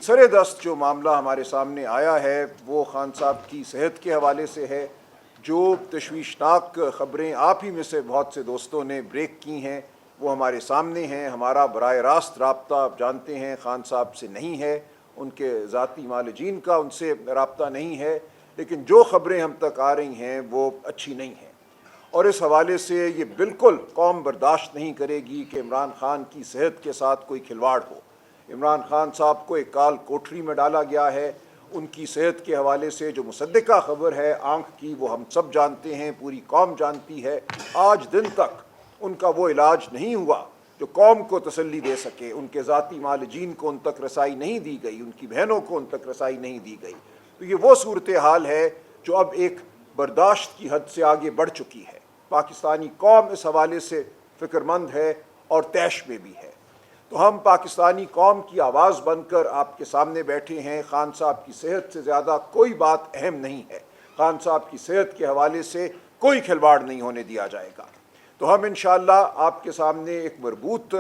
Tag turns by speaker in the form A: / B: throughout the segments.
A: سر دست جو معاملہ ہمارے سامنے آیا ہے وہ خان صاحب کی صحت کے حوالے سے ہے۔ جو تشویشناک خبریں آپ ہی میں سے بہت سے دوستوں نے بریک کی ہیں وہ ہمارے سامنے ہیں۔ ہمارا براہ راست رابطہ آپ جانتے ہیں خان صاحب سے نہیں ہے، ان کے ذاتی معالجین کا ان سے رابطہ نہیں ہے، لیکن جو خبریں ہم تک آ رہی ہیں وہ اچھی نہیں ہیں، اور اس حوالے سے یہ بالکل قوم برداشت نہیں کرے گی کہ عمران خان کی صحت کے ساتھ کوئی کھلواڑ ہو۔ عمران خان صاحب کو ایک کال کوٹری میں ڈالا گیا ہے۔ ان کی صحت کے حوالے سے جو مصدقہ خبر ہے آنکھ کی، وہ ہم سب جانتے ہیں، پوری قوم جانتی ہے۔ آج دن تک ان کا وہ علاج نہیں ہوا جو قوم کو تسلی دے سکے۔ ان کے ذاتی معالجین کو ان تک رسائی نہیں دی گئی، ان کی بہنوں کو ان تک رسائی نہیں دی گئی۔ تو یہ وہ صورتحال ہے جو اب ایک برداشت کی حد سے آگے بڑھ چکی ہے۔ پاکستانی قوم اس حوالے سے فکر مند ہے اور طیش میں بھی ہے۔ تو ہم پاکستانی قوم کی آواز بن کر آپ کے سامنے بیٹھے ہیں۔ خان صاحب کی صحت سے زیادہ کوئی بات اہم نہیں ہے۔ خان صاحب کی صحت کے حوالے سے کوئی کھلواڑ نہیں ہونے دیا جائے گا۔ تو ہم انشاءاللہ آپ کے سامنے ایک مربوط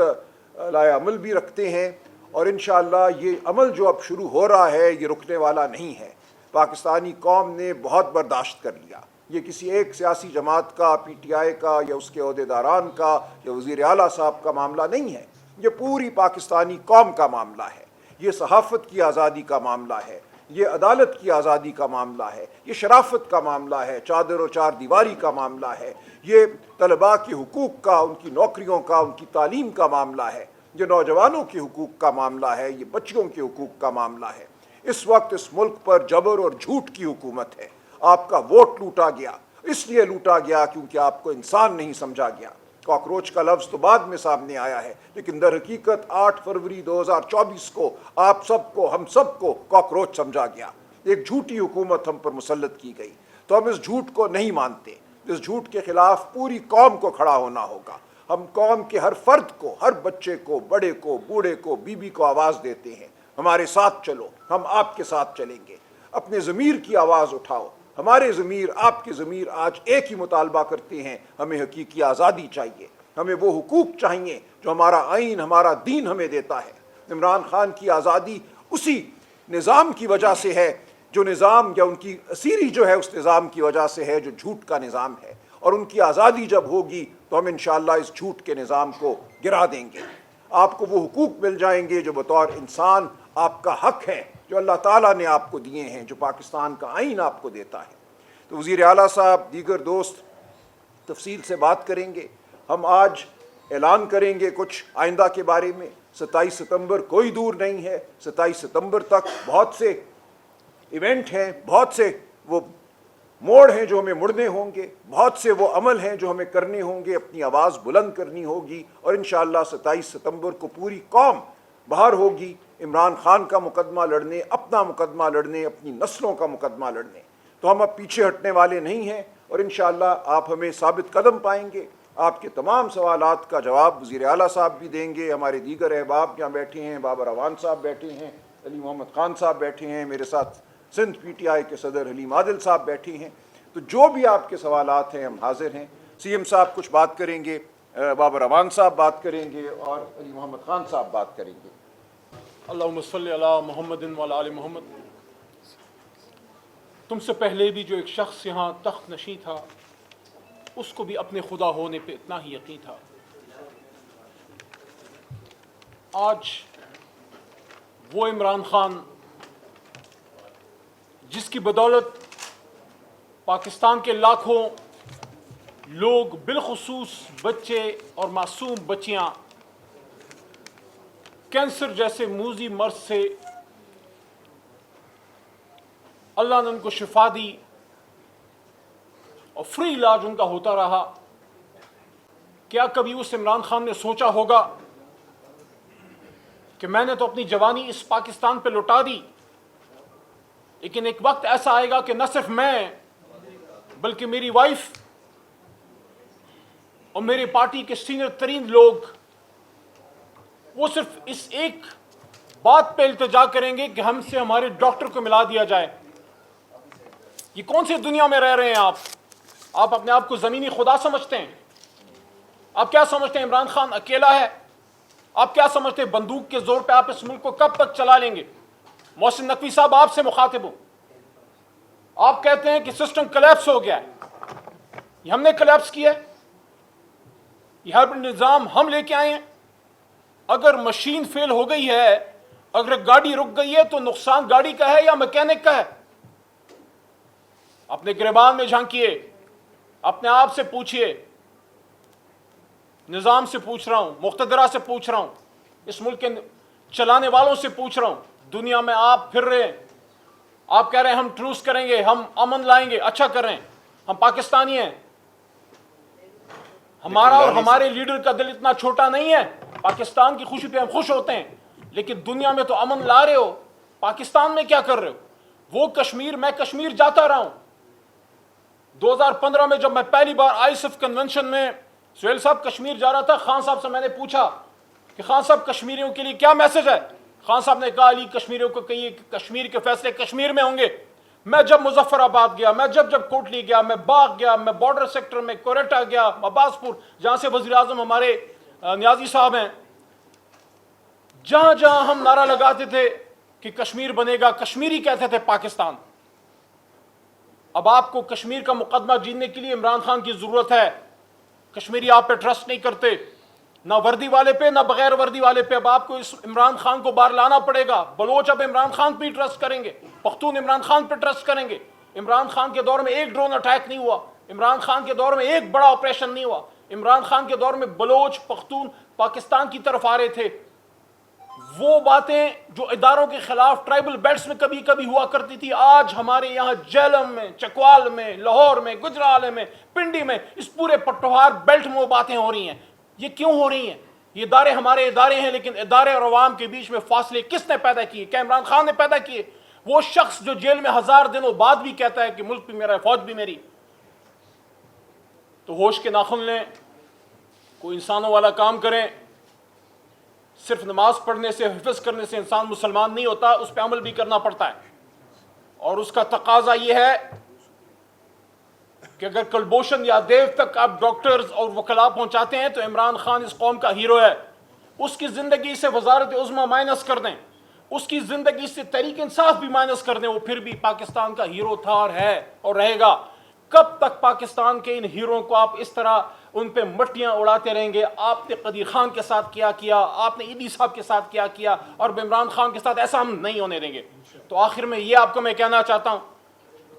A: لائحہ عمل بھی رکھتے ہیں، اور انشاءاللہ یہ عمل جو اب شروع ہو رہا ہے یہ رکنے والا نہیں ہے۔ پاکستانی قوم نے بہت برداشت کر لیا۔ یہ کسی ایک سیاسی جماعت کا، پی ٹی آئی کا یا اس کے عہدیداران کا یا وزیر اعلیٰ صاحب کا معاملہ نہیں ہے، یہ پوری پاکستانی قوم کا معاملہ ہے۔ یہ صحافت کی آزادی کا معاملہ ہے، یہ عدالت کی آزادی کا معاملہ ہے، یہ شرافت کا معاملہ ہے، چادر و چار دیواری کا معاملہ ہے، یہ طلباء کے حقوق کا، ان کی نوکریوں کا، ان کی تعلیم کا معاملہ ہے، یہ نوجوانوں کے حقوق کا معاملہ ہے، یہ بچیوں کے حقوق کا معاملہ ہے۔ اس وقت اس ملک پر جبر اور جھوٹ کی حکومت ہے۔ آپ کا ووٹ لوٹا گیا، اس لیے لوٹا گیا کیونکہ آپ کو انسان نہیں سمجھا گیا۔ کاکروچ کا لفظ تو بعد میں سامنے آیا ہے، لیکن در حقیقت 8 فروری 2024 کو آپ سب کو، ہم سب کو کاکروچ سمجھا گیا۔ ایک جھوٹی حکومت ہم پر مسلط کی گئی، تو ہم اس جھوٹ کو نہیں مانتے۔ اس جھوٹ کے خلاف پوری قوم کو کھڑا ہونا ہوگا۔ ہم قوم کے ہر فرد کو، ہر بچے کو، بڑے کو، بوڑھے کو، بیوی کو آواز دیتے ہیں، ہمارے ساتھ چلو، ہم آپ کے ساتھ چلیں گے۔ اپنے ضمیر کی آواز اٹھاؤ۔ ہمارے ضمیر، آپ کے ضمیر آج ایک ہی مطالبہ کرتے ہیں، ہمیں حقیقی آزادی چاہیے، ہمیں وہ حقوق چاہیے جو ہمارا آئین، ہمارا دین ہمیں دیتا ہے۔ عمران خان کی آزادی اسی نظام کی وجہ سے ہے، جو نظام یا ان کی اسیری جو ہے اس نظام کی وجہ سے ہے جو جھوٹ کا نظام ہے، اور ان کی آزادی جب ہوگی تو ہم انشاءاللہ اس جھوٹ کے نظام کو گرا دیں گے۔ آپ کو وہ حقوق مل جائیں گے جو بطور انسان آپ کا حق ہے، جو اللہ تعالیٰ نے آپ کو دیے ہیں، جو پاکستان کا آئین آپ کو دیتا ہے۔ تو وزیر اعلیٰ صاحب، دیگر دوست تفصیل سے بات کریں گے۔ ہم آج اعلان کریں گے کچھ آئندہ کے بارے میں۔ 27 ستمبر کوئی دور نہیں ہے۔ 27 ستمبر تک بہت سے ایونٹ ہیں، بہت سے وہ موڑ ہیں جو ہمیں مڑنے ہوں گے، بہت سے وہ عمل ہیں جو ہمیں کرنے ہوں گے، اپنی آواز بلند کرنی ہوگی، اور انشاءاللہ 27 ستمبر کو پوری قوم باہر ہوگی عمران خان کا مقدمہ لڑنے، اپنا مقدمہ لڑنے، اپنی نسلوں کا مقدمہ لڑنے۔ تو ہم اب پیچھے ہٹنے والے نہیں ہیں، اور انشاءاللہ آپ ہمیں ثابت قدم پائیں گے۔ آپ کے تمام سوالات کا جواب وزیر اعلیٰ صاحب بھی دیں گے، ہمارے دیگر احباب یہاں بیٹھے ہیں، بابر اعوان صاحب بیٹھے ہیں، علی محمد خان صاحب بیٹھے ہیں، میرے ساتھ سندھ پی ٹی آئی کے صدر حلیم عادل صاحب بیٹھے ہیں۔ تو جو بھی آپ کے سوالات ہیں ہم حاضر ہیں۔ سی ایم صاحب کچھ بات کریں گے، بابر اعوان صاحب بات کریں گے، اور علی محمد خان صاحب بات کریں گے۔
B: اللہم صلی علی محمد وعلی آل محمد۔ تم سے پہلے بھی جو ایک شخص یہاں تخت نشین تھا، اس کو بھی اپنے خدا ہونے پہ اتنا ہی یقین تھا۔ آج وہ عمران خان جس کی بدولت پاکستان کے لاکھوں لوگ، بالخصوص بچے اور معصوم بچیاں، کینسر جیسے موذی مرض سے اللہ نے ان کو شفا دی اور فری علاج ان کا ہوتا رہا، کیا کبھی اس عمران خان نے سوچا ہوگا کہ میں نے تو اپنی جوانی اس پاکستان پہ لوٹا دی، لیکن ایک وقت ایسا آئے گا کہ نہ صرف میں بلکہ میری وائف اور میرے پارٹی کے سینئر ترین لوگ وہ صرف اس ایک بات پہ التجا کریں گے کہ ہم سے ہمارے ڈاکٹر کو ملا دیا جائے۔ یہ کون سی دنیا میں رہ رہے ہیں آپ اپنے آپ کو زمینی خدا سمجھتے ہیں؟ آپ کیا سمجھتے ہیں عمران خان اکیلا ہے؟ آپ کیا سمجھتے ہیں بندوق کے زور پہ آپ اس ملک کو کب تک چلا لیں گے؟ محسن نقوی صاحب آپ سے مخاطب ہوں. آپ کہتے ہیں کہ سسٹم کلیپس ہو گیا ہے. یہ ہم نے کلیپس کیا ہے؟ یہ ہر نظام ہم لے کے آئے ہیں؟ اگر مشین فیل ہو گئی ہے، اگر گاڑی رک گئی ہے تو نقصان گاڑی کا ہے یا میکینک کا ہے؟ اپنے گریبان میں جھانکیے، اپنے آپ سے پوچھئے. نظام سے پوچھ رہا ہوں، مقتدرہ سے پوچھ رہا ہوں، اس ملک کے چلانے والوں سے پوچھ رہا ہوں. دنیا میں آپ پھر رہے ہیں، آپ کہہ رہے ہیں ہم ٹروس کریں گے، ہم امن لائیں گے. اچھا کر رہے ہیں، ہم پاکستانی ہیں. ہمارا اور ہمارے لیڈر کا دل اتنا چھوٹا نہیں ہے. پاکستان کی خوشی پہ ہم خوش ہوتے ہیں، لیکن دنیا میں تو امن لا رہے ہو، پاکستان میں کیا کر رہے ہو؟ وہ کشمیر، میں کشمیر جاتا رہا ہوں. 2015 میں جب میں پہلی بار آئیسف کنونشن میں، سہیل صاحب کشمیر جا رہا تھا، خان صاحب سے میں نے پوچھا کہ خان صاحب کشمیریوں کے لیے کیا میسج ہے؟ خان صاحب نے کہا علی کشمیریوں کو کہیے کہ کشمیر کے فیصلے کشمیر میں ہوں گے. میں جب مظفر آباد گیا، میں جب کوٹلی گیا، میں باغ گیا، میں بارڈر سیکٹر میں کوریٹا گیا، عباس پور جہاں سے وزیر اعظم ہمارے نیازی صاحب ہیں، جہاں جہاں ہم نعرہ لگاتے تھے کہ کشمیر بنے گا، کشمیری کہتے تھے پاکستان. اب آپ کو کشمیر کا مقدمہ جیتنے کے لیے عمران خان کی ضرورت ہے. کشمیری آپ پہ ٹرسٹ نہیں کرتے، نہ وردی والے پہ نہ بغیر وردی والے پہ. اب آپ کو اس عمران خان کو باہر لانا پڑے گا. بلوچ اب عمران خان پہ ہی ٹرسٹ کریں گے، پختون عمران خان پہ ٹرسٹ کریں گے. عمران خان کے دور میں ایک ڈرون اٹیک نہیں ہوا، عمران خان کے دور میں ایک بڑا آپریشن نہیں ہوا. عمران خان کے دور میں بلوچ پختون پاکستان کی طرف آ رہے تھے. وہ باتیں جو اداروں کے خلاف ٹرائبل بیلٹس میں کبھی کبھی ہوا کرتی تھی، آج ہمارے یہاں جیلم میں، چکوال میں، لاہور میں، گجرالے میں، پنڈی میں، اس پورے پٹوہار بیلٹ میں وہ باتیں ہو رہی ہیں. یہ کیوں ہو رہی ہیں؟ یہ ادارے ہمارے ادارے ہیں، لیکن ادارے اور عوام کے بیچ میں فاصلے کس نے پیدا کیے؟ کیا عمران خان نے پیدا کیے؟ وہ شخص جو جیل میں 1000 دنوں بعد بھی کہتا ہے کہ ملک بھی میرا ہے، فوج بھی میری. تو ہوش کے ناخن لیں، کوئی انسانوں والا کام کریں. صرف نماز پڑھنے سے، حفظ کرنے سے انسان مسلمان نہیں ہوتا، اس پہ عمل بھی کرنا پڑتا ہے. اور اس کا تقاضا یہ ہے کہ اگر کلبھوشن یا دیو تک آپ ڈاکٹرز اور وکلاء پہنچاتے ہیں تو عمران خان اس قوم کا ہیرو ہے. اس کی زندگی سے وزارت عظمیٰ مائنس کر دیں، اس کی زندگی سے تحریک انصاف بھی مائنس کر دیں، وہ پھر بھی پاکستان کا ہیرو تھا اور ہے اور رہے گا. کب تک پاکستان کے ان ہیروں کو آپ اس طرح ان پہ مٹیاں اڑاتے رہیں گے؟ آپ نے قدیر خان کے ساتھ کیا، آپ نے ایڈی صاحب کے ساتھ کیا، اور عمران خان کے ساتھ ایسا ہم نہیں ہونے دیں گے. تو آخر میں یہ آپ کو میں کہنا چاہتا ہوں،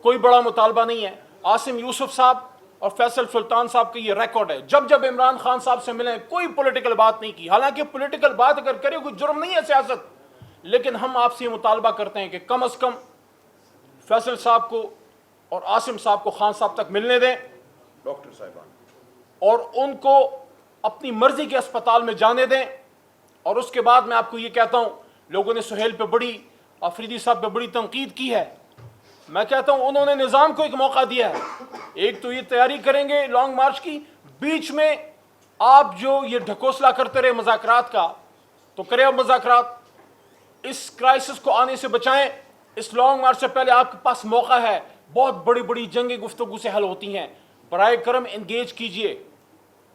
B: کوئی بڑا مطالبہ نہیں ہے. عاصم یوسف صاحب اور فیصل سلطان صاحب کا یہ ریکارڈ ہے، جب عمران خان صاحب سے ملیں کوئی پولیٹیکل بات نہیں کی. حالانکہ پولیٹیکل بات اگر کرے کوئی جرم نہیں ہے سیاست، لیکن ہم آپ سے یہ مطالبہ کرتے ہیں کہ کم از کم فیصل صاحب کو اور عاصم صاحب کو خان صاحب تک ملنے دیں،
A: ڈاکٹر صاحبان،
B: اور ان کو اپنی مرضی کے اسپتال میں جانے دیں. اور اس کے بعد میں آپ کو یہ کہتا ہوں، لوگوں نے سہیل پہ بڑی، آفریدی صاحب پہ بڑی تنقید کی ہے. میں کہتا ہوں انہوں نے نظام کو ایک موقع دیا ہے. ایک تو یہ تیاری کریں گے لانگ مارچ کی، بیچ میں آپ جو یہ ڈھکوسلا کرتے رہے مذاکرات کا، تو کریں اب مذاکرات، اس کرائسس کو آنے سے بچائیں. اس لانگ مارچ سے پہلے آپ کے پاس موقع ہے. بہت بڑی بڑی جنگیں گفتگو سے حل ہوتی ہیں. برائے کرم انگیج کیجئے.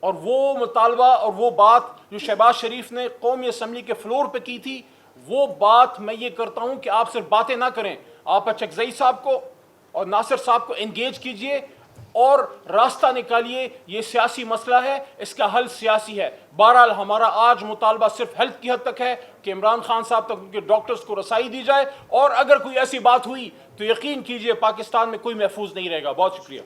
B: اور وہ مطالبہ اور وہ بات جو شہباز شریف نے قومی اسمبلی کے فلور پہ کی تھی، وہ بات میں یہ کرتا ہوں کہ آپ صرف باتیں نہ کریں، آپ اچکزئی صاحب کو اور ناصر صاحب کو انگیج کیجئے اور راستہ نکالیے. یہ سیاسی مسئلہ ہے، اس کا حل سیاسی ہے. بہرحال ہمارا آج مطالبہ صرف ہیلتھ کی حد تک ہے کہ عمران خان صاحب تک ان کے ڈاکٹرز کو رسائی دی جائے، اور اگر کوئی ایسی بات ہوئی تو یقین کیجئے پاکستان میں کوئی محفوظ نہیں رہے گا. بہت شکریہ.